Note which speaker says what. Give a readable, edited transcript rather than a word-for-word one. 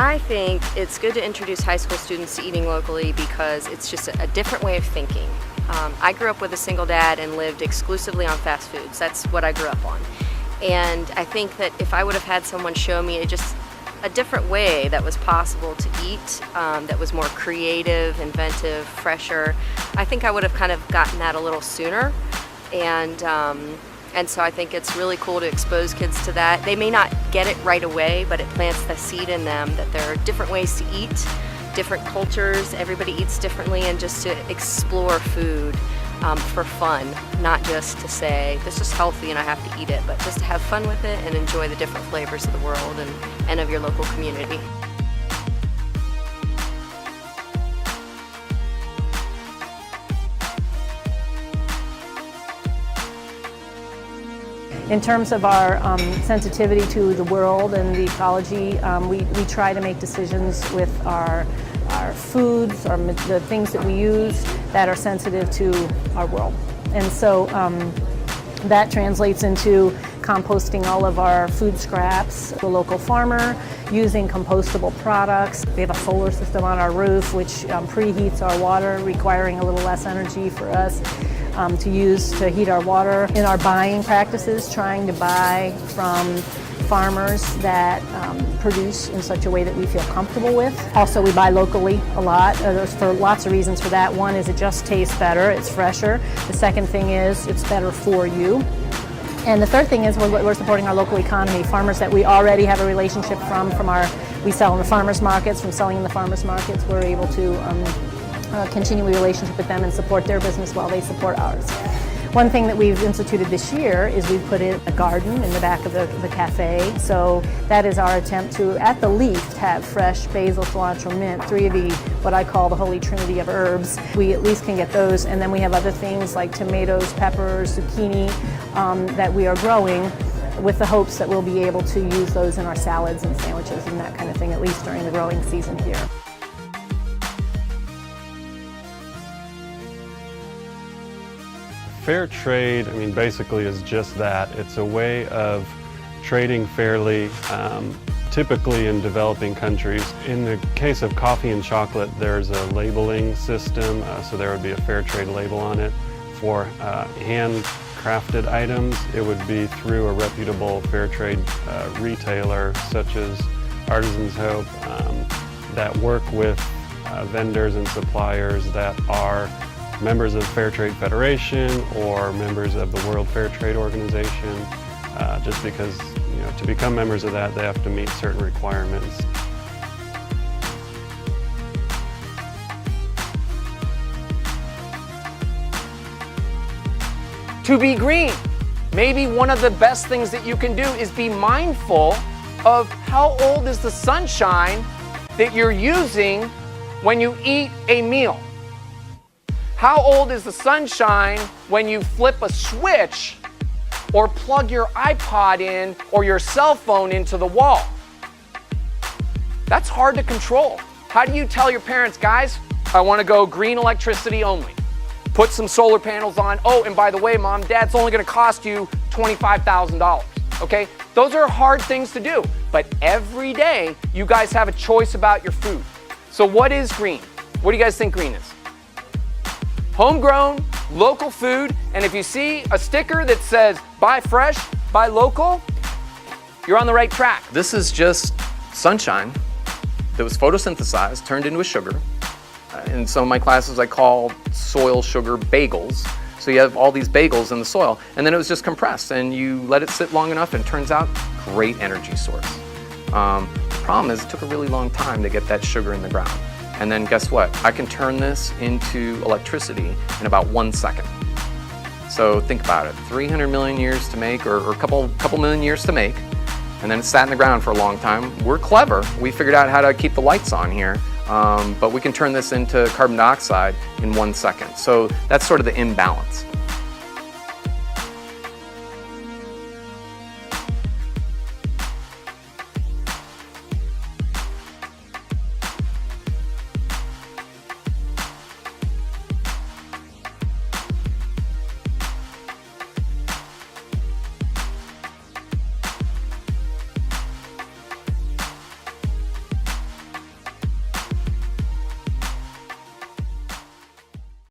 Speaker 1: I think it's good to introduce high school students to eating locally because it's just a different way of thinking. I grew up with a single dad and lived exclusively on fast foods. That's what I grew up on. And I think that if I would have had someone show me just a different way that was possible to eat, that was more creative, inventive, fresher, I think I would have kind of gotten that a little sooner. And so I think it's really cool to expose kids to that. They may not get it right away, but it plants the seed in them that there are different ways to eat, different cultures, everybody eats differently, and just to explore food for fun, not just to say, this is healthy and I have to eat it, but just to have fun with it and enjoy the different flavors of the world and of your local community.
Speaker 2: In terms of our sensitivity to the world and the ecology, we try to make decisions with our foods, the things that we use that are sensitive to our world. And so that translates into composting all of our food scraps to a local farmer, using compostable products. We have a solar system on our roof which preheats our water, requiring a little less energy for us to use to heat our water. In our buying practices, trying to buy from farmers that produce in such a way that we feel comfortable with. Also, we buy locally a lot. There's for lots of reasons for that. One is it just tastes better, it's fresher. The second thing is it's better for you. And the third thing is we're supporting our local economy. Farmers that we already have a relationship we sell in the farmers markets. From selling in the farmers markets, we're able to continue a relationship with them and support their business while they support ours. One thing that we've instituted this year is we've put in a garden in the back of the cafe. So that is our attempt to, at the least, have fresh basil, cilantro, mint, three of the, what I call the holy trinity of herbs. We at least can get those, and then we have other things like tomatoes, peppers, zucchini that we are growing with the hopes that we'll be able to use those in our salads and sandwiches and that kind of thing, at least during the growing season here.
Speaker 3: Fair trade, basically is just that. It's a way of trading fairly, typically in developing countries. In the case of coffee and chocolate, there's a labeling system, so there would be a fair trade label on it. For handcrafted items, it would be through a reputable fair trade retailer such as Artisan's Hope that work with vendors and suppliers that are members of Fair Trade Federation or members of the World Fair Trade Organization, just because to become members of that they have to meet certain requirements.
Speaker 4: To be green, maybe one of the best things that you can do is be mindful of how old is the sunshine that you're using when you eat a meal. How old is the sunshine when you flip a switch or plug your iPod in or your cell phone into the wall? That's hard to control. How do you tell your parents, guys, I want to go green electricity only? Put some solar panels on. Oh, and by the way, Mom, Dad's only going to cost you $25,000. Okay? Those are hard things to do. But every day, you guys have a choice about your food. So what is green? What do you guys think green is? Homegrown, local food, and if you see a sticker that says buy fresh, buy local, you're on the right track. This is just sunshine that was photosynthesized, turned into a sugar. In some of my classes I call soil sugar bagels. So you have all these bagels in the soil, and then it was just compressed, and you let it sit long enough, and it turns out, great energy source. The problem is it took a really long time to get that sugar in the ground. And then guess what? I can turn this into electricity in about 1 second. So think about it, 300 million years to make, or a couple million years to make, and then it sat in the ground for a long time. We're clever. We figured out how to keep the lights on here, but we can turn this into carbon dioxide in 1 second. So that's sort of the imbalance.